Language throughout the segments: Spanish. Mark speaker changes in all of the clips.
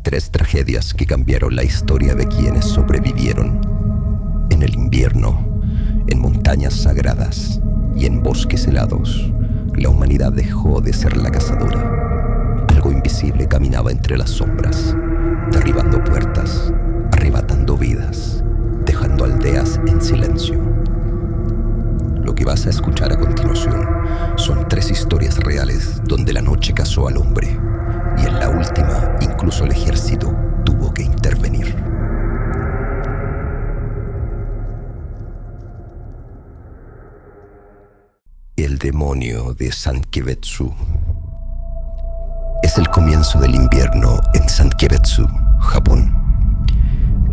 Speaker 1: 3 tragedias que cambiaron la historia de quienes sobrevivieron. En el invierno, en montañas sagradas y en bosques helados, la humanidad dejó de ser la cazadora. Algo invisible caminaba entre las sombras, derribando puertas, arrebatando vidas, dejando aldeas en silencio. Lo que vas a escuchar a continuación son 3 historias reales donde la noche cazó al hombre y en la última incluso el ejército tuvo que intervenir. El demonio de Sankebetsu. Es el comienzo del invierno en Sankebetsu, Japón.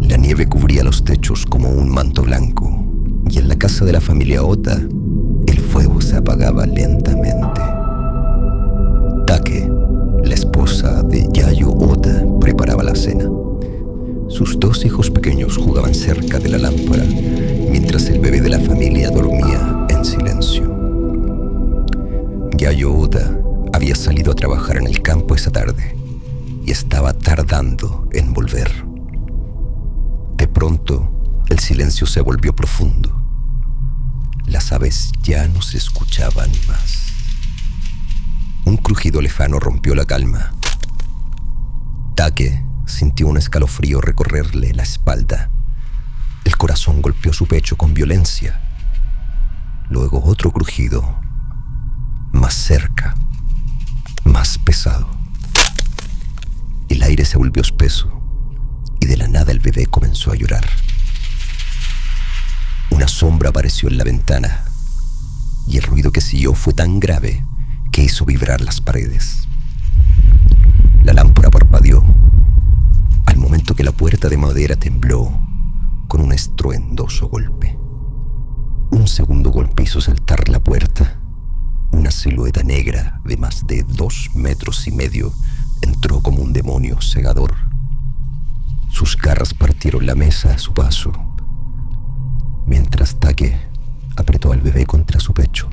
Speaker 1: La nieve cubría los techos como un manto blanco y en la casa de la familia Ota el fuego se apagaba lentamente. Take, la esposa de Yayo Ota, preparaba la cena. Sus 2 hijos pequeños jugaban cerca de la lámpara mientras el bebé de la familia dormía en silencio. Yayo Ota había salido a trabajar en el campo esa tarde y estaba tardando en volver. De pronto, el silencio se volvió profundo. Las aves ya no se escuchaban más. Un crujido lejano rompió la calma. Take sintió un escalofrío recorrerle la espalda. El corazón golpeó su pecho con violencia. Luego otro crujido, más cerca, más pesado. El aire se volvió espeso y de la nada el bebé comenzó a llorar. Una sombra apareció en la ventana y el ruido que siguió fue tan grave que hizo vibrar las paredes. La lámpara parpadeó al momento que la puerta de madera tembló con un estruendoso golpe. Un segundo golpe hizo saltar la puerta. Una silueta negra de más de 2,5 metros entró como un demonio cegador. Sus garras partieron la mesa a su paso, mientras Take apretó al bebé contra su pecho.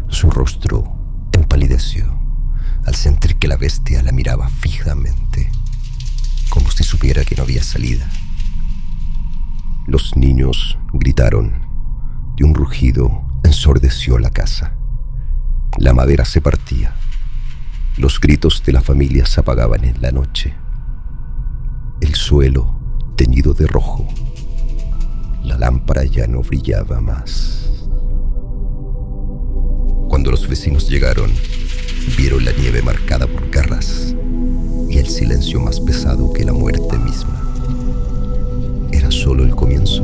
Speaker 1: Su rostro empalideció al sentir que la bestia la miraba fijamente, como si supiera que no había salida. Los niños gritaron y un rugido ensordeció la casa. La madera se partía. Los gritos de la familia se apagaban en la noche. El suelo teñido de rojo. La lámpara ya no brillaba más. Cuando los vecinos llegaron, vieron la nieve marcada por garras y el silencio más pesado que la muerte misma. Era solo el comienzo.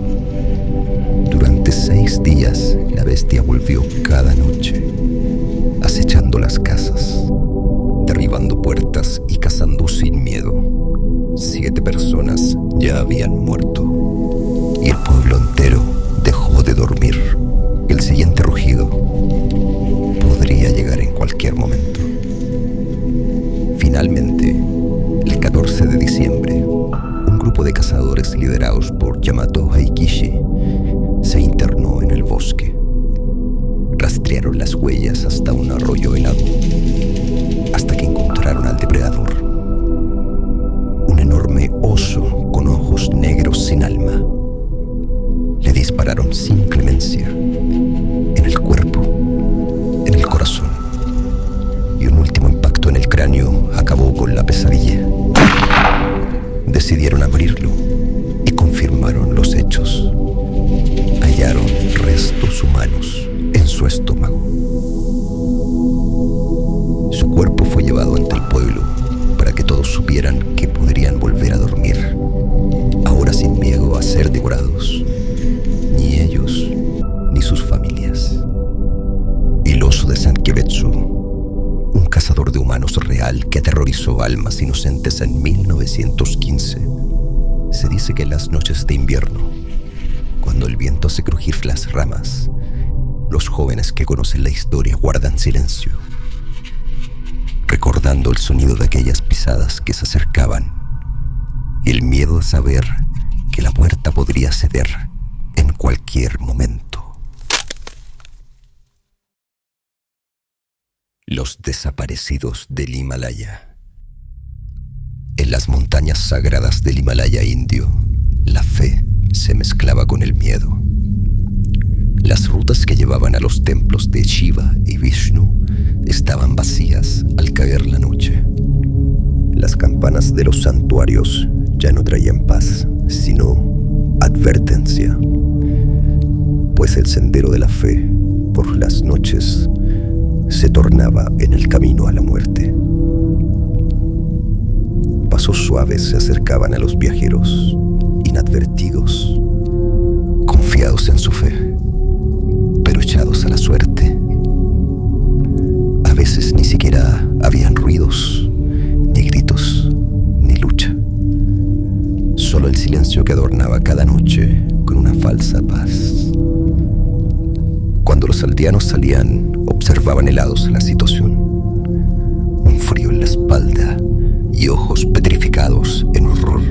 Speaker 1: Durante 6 días, la bestia volvió cada noche, acechando las casas, derribando puertas y cazando sin miedo. 7 personas ya habían muerto y el pueblo entero dejó de dormir. El siguiente rugido podría llegar en cualquier momento. Finalmente, el 14 de diciembre, un grupo de cazadores liderados por Yamato Haikishi se internó en el bosque. Rastrearon las huellas hasta un arroyo helado, hasta que encontraron al depredador. Un enorme oso con ojos negros sin alma. Le dispararon sin clemencia, en el cuerpo, en el corazón, y un último impacto en el cráneo acabó con la pesadilla. Decidieron abrirlo y confirmaron los hechos. Hallaron restos humanos en su estómago. Su cuerpo fue llevado ante el pueblo para que todos supieran que podrían volver a dormir, ahora sin miedo a ser devorados, ni ellos ni sus familias. El oso de Sankebetsu, un cazador de humanos real que aterrorizó almas inocentes en 1915. Se dice que en las noches de invierno, cuando el viento hace crujir las ramas, los jóvenes que conocen la historia guardan silencio, recordando el sonido de aquellas pisadas que se acercaban y el miedo de saber que la puerta podría ceder en cualquier momento. Los desaparecidos del Himalaya. las montañas sagradas del Himalaya indio, la fe se mezclaba con el miedo. Las rutas que llevaban a los templos de Shiva y Vishnu estaban vacías al caer la noche. Las campanas de los santuarios ya no traían paz, sino advertencia, pues el sendero de la fe por las noches se tornaba en el camino a la muerte. Pasos suaves se acercaban a los viajeros, inadvertidos, confiados en su fe, pero echados a la suerte. A veces ni siquiera habían ruidos, ni gritos, ni lucha. Solo el silencio que adornaba cada noche con una falsa paz. Cuando los aldeanos salían, observaban helados la situación. Un frío en la espalda y ojos petrificados en horror.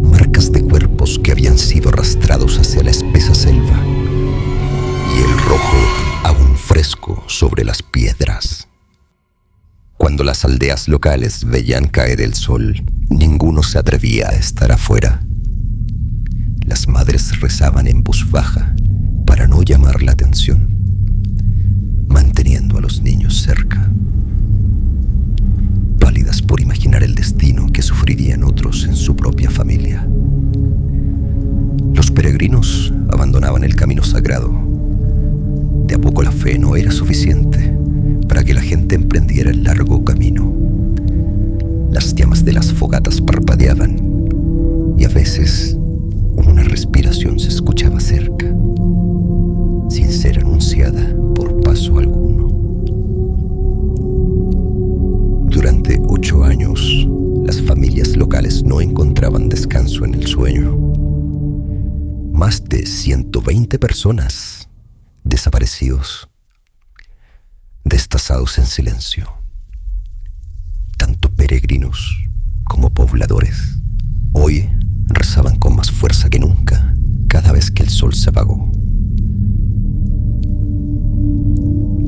Speaker 1: Marcas de cuerpos que habían sido arrastrados hacia la espesa selva y el rojo aún fresco sobre las piedras. Cuando las aldeas locales veían caer el sol, ninguno se atrevía a estar afuera. Las madres rezaban en voz baja para no llamar la atención, manteniendo a los niños cerca, pálidas por imaginar el destino que sufrirían otros en su propia familia. Los peregrinos abandonaban el camino sagrado. De a poco la fe no era suficiente para que la gente emprendiera el largo camino. Las llamas de las fogatas parpadeaban y a veces una respiración se escuchaba cerca, sin ser anunciada por paso alguno. Durante 8 años, las familias locales no encontraban descanso en el sueño. Más de 120 personas desaparecidos, destazados en silencio. Tanto peregrinos como pobladores hoy rezaban con más fuerza que nunca cada vez que el sol se apagó.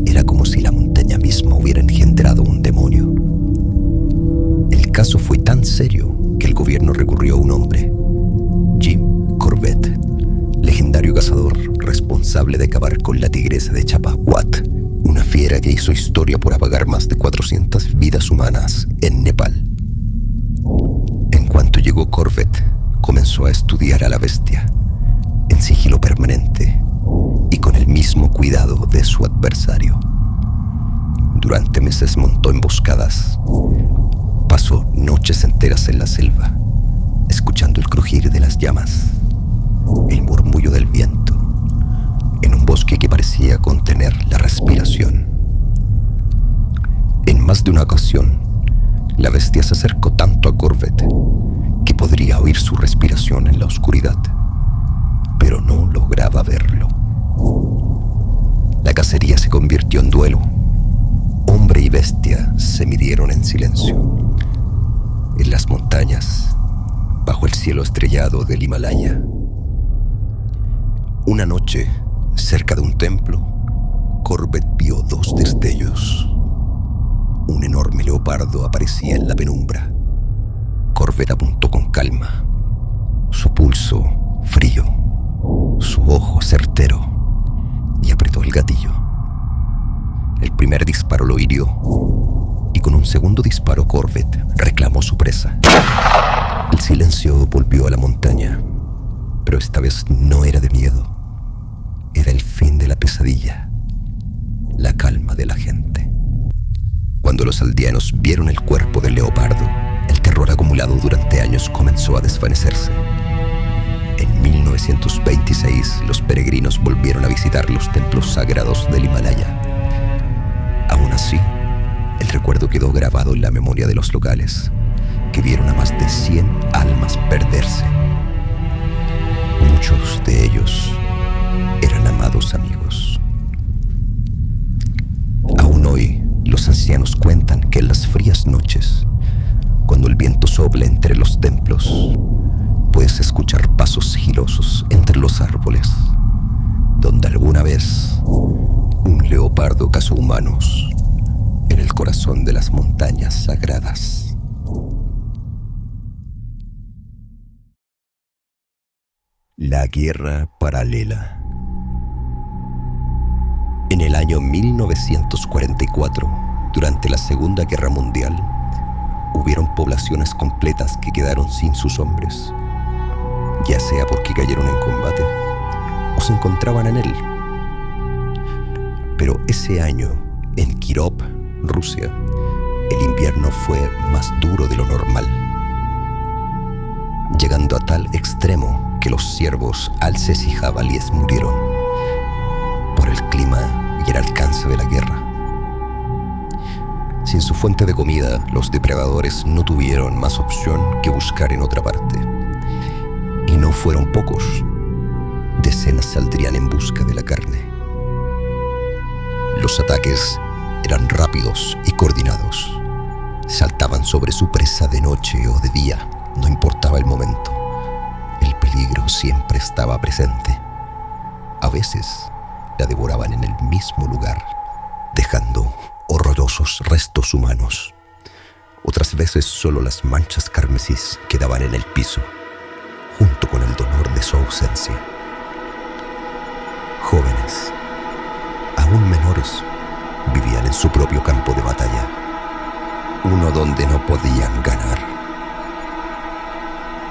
Speaker 1: Era como si la montaña misma hubiera engendrado un demonio. El caso fue tan serio que el gobierno recurrió a un hombre, Jim Corbett, legendario cazador responsable de acabar con la tigresa de Chapahuat, una fiera que hizo historia por apagar más de 400 vidas humanas en Nepal. En cuanto llegó Corbett, comenzó a estudiar a la bestia, en sigilo permanente y con el mismo cuidado de su adversario. Durante meses montó emboscadas, pasó noches enteras en la selva, escuchando el crujir de las llamas, el murmullo del viento, en un bosque que parecía contener la respiración. En más de una ocasión, la bestia se acercó tanto a Corbett que podría oír su respiración en la oscuridad, pero no lograba verlo. La cacería se convirtió en duelo. Hombre y bestia se midieron en silencio, en las montañas, bajo el cielo estrellado del Himalaya. Una noche, cerca de un templo, Corbett vio 2 destellos. Un enorme leopardo aparecía en la penumbra. Corbett apuntó con calma, su pulso frío, su ojo certero, y apretó el gatillo. El primer disparo lo hirió, y con un segundo disparo Corbett reclamó su presa. El silencio volvió a la montaña, pero esta vez no era de miedo. Era el fin de la pesadilla, la calma de la gente. Cuando los aldeanos vieron el cuerpo del leopardo, el terror acumulado durante años comenzó a desvanecerse. En 1926, los peregrinos volvieron a visitar los templos sagrados del Himalaya. Aún así, el recuerdo quedó grabado en la memoria de los locales, que vieron a más de 100 almas perderse. Muchos de ellos eran amados amigos. Aún hoy, los ancianos cuentan que en las frías noches, cuando el viento sopla entre los templos, puedes escuchar pasos sigilosos entre los árboles, donde alguna vez un leopardo cazó humanos en el corazón corazón de las montañas sagradas. La guerra paralela. En el año 1944, durante la Segunda Guerra Mundial, hubieron poblaciones completas que quedaron sin sus hombres, ya sea porque cayeron en combate o se encontraban en él. Pero ese año, en Kirov, Rusia, el invierno fue más duro de lo normal, llegando a tal extremo que los ciervos, alces y jabalíes murieron por el clima y el alcance de la guerra. Sin su fuente de comida, los depredadores no tuvieron más opción que buscar en otra parte. Y no fueron pocos. Decenas saldrían en busca de la carne. Los ataques eran rápidos y coordinados. Saltaban sobre su presa de noche o de día, no importaba el momento. El peligro siempre estaba presente. A veces la devoraban en el mismo lugar, dejando horrorosos restos humanos. Otras veces solo las manchas carmesís quedaban en el piso, junto con el dolor de su ausencia. Jóvenes, aún menores, vivían en su propio campo de batalla, uno donde no podían ganar.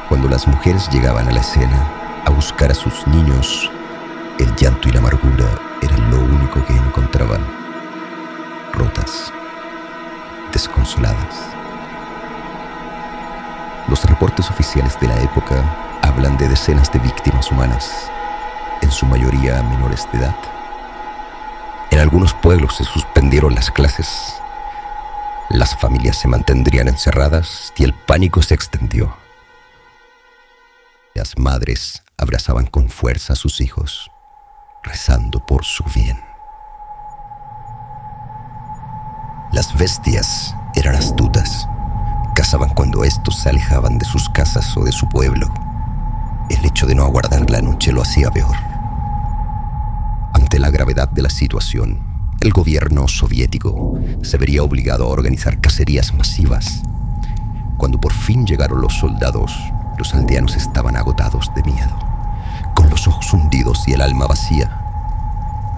Speaker 1: Cuando las mujeres llegaban a la escena a buscar a sus niños, el llanto y la amargura eran lo único que encontraban. Rotas, desconsoladas. Los reportes oficiales de la época hablan de decenas de víctimas humanas, en su mayoría menores de edad. En algunos pueblos se suspendieron las clases. Las familias se mantendrían encerradas y el pánico se extendió. Las madres abrazaban con fuerza a sus hijos, rezando por su bien. Las bestias eran astutas. Cazaban cuando estos se alejaban de sus casas o de su pueblo. El hecho de no aguardar la noche lo hacía peor. Ante la gravedad de la situación, el gobierno soviético se vería obligado a organizar cacerías masivas. Cuando por fin llegaron los soldados, los aldeanos estaban agotados de miedo, con los ojos hundidos y el alma vacía.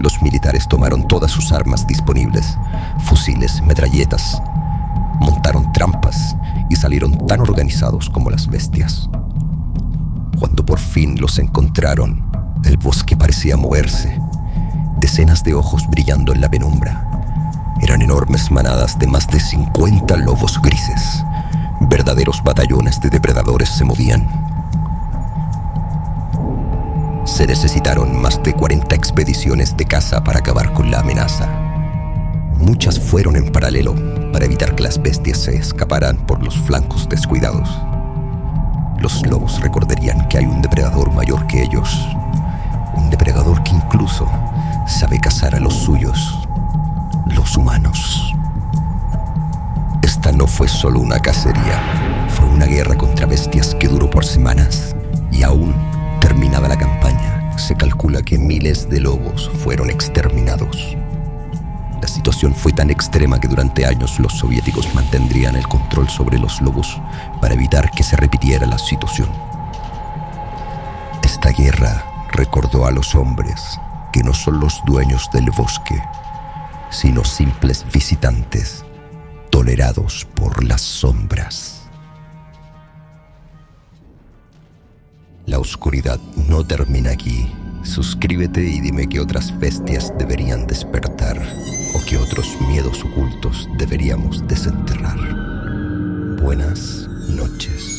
Speaker 1: Los militares tomaron todas sus armas disponibles, fusiles, metralletas, montaron trampas y salieron tan organizados como las bestias. Cuando por fin los encontraron, el bosque parecía moverse, decenas de ojos brillando en la penumbra. Eran enormes manadas de más de 50 lobos grises. Verdaderos batallones de depredadores se movían. Se necesitaron más de 40 expediciones de caza para acabar con la amenaza. Muchas fueron en paralelo para evitar que las bestias se escaparan por los flancos descuidados. Los lobos recordarían que hay un depredador mayor que ellos, un depredador que incluso sabe cazar a los suyos, los humanos. Esta no fue solo una cacería, fue una guerra contra bestias que duró por semanas, y aún terminada la campaña, se calcula que miles de lobos fueron exterminados. La situación fue tan extrema que durante años los soviéticos mantendrían el control sobre los lobos para evitar que se repitiera la situación. Esta guerra recordó a los hombres que no son los dueños del bosque, sino simples visitantes tolerados por las sombras. La oscuridad no termina aquí. Suscríbete y dime qué otras bestias deberían despertar o qué otros miedos ocultos deberíamos desenterrar. Buenas noches.